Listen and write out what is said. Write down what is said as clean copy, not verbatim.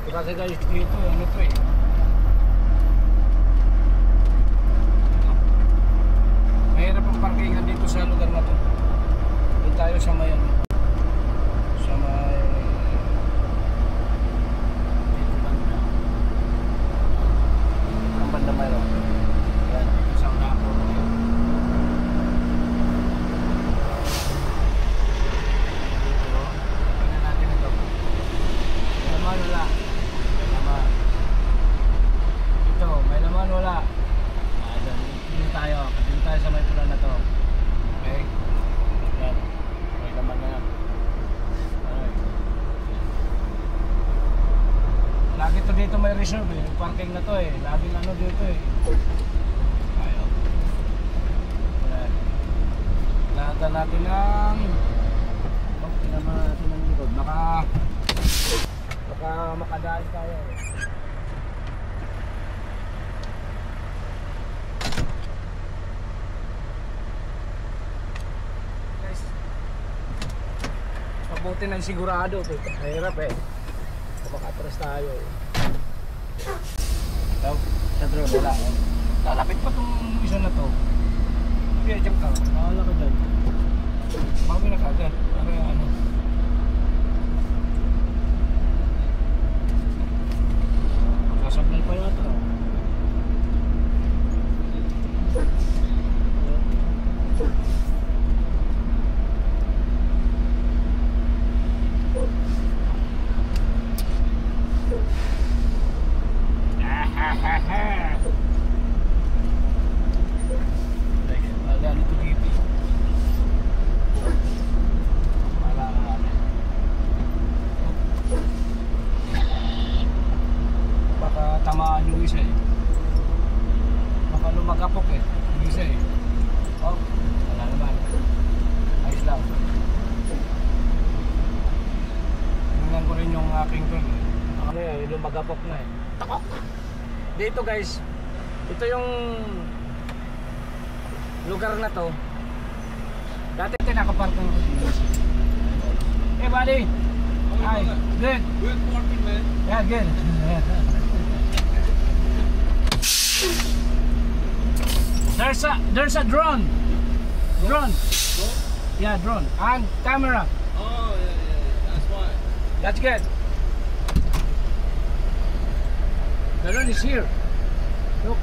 Kasi guys, dito, ano to eh. Mahirap ang parkingan dito sa lugar na to. Doon tayo sa may ano. Sa may... Dito banda. Ang banda mayroon. Yan, isang dako. Dito, tingnan natin ito. May laman wala. May laman. Ito, may laman wala. Dito tayo. Dito tayo sa may pula na to. Okay? Yan. May laman na yan. Okay. Lagi to dito may reserve eh. Yung parking na to eh. Laging ano dito eh. Tayo. Yan. Lahat natin ng... Tinaman natin ng likod. Baka makadaan tayo eh. Mabuti na sigurado ito. Mahirap eh. Makatras tayo eh. Ito, sa drone wala eh. Lalapit pa itong isa na to. Kaya dyan ka. Mahala ka dyan. Mami na kagad. Para ano. Sasablay pa yata. Tamaan yung isa eh. Baka lumagapok eh. Yung isa eh. Oh, wala naman. Ayos lang. Tingnan ko rin yung aking turn eh. Ano eh, lumagapok na eh. Takok! Dito guys, ito yung lugar na to. Dati tinakapark ng hey buddy! Hi! Good! Good parking, man. Yeah, good. There's a drone. Drone. Yeah, drone. And camera. Oh, yeah. That's why. That's good. The drone is here. Look.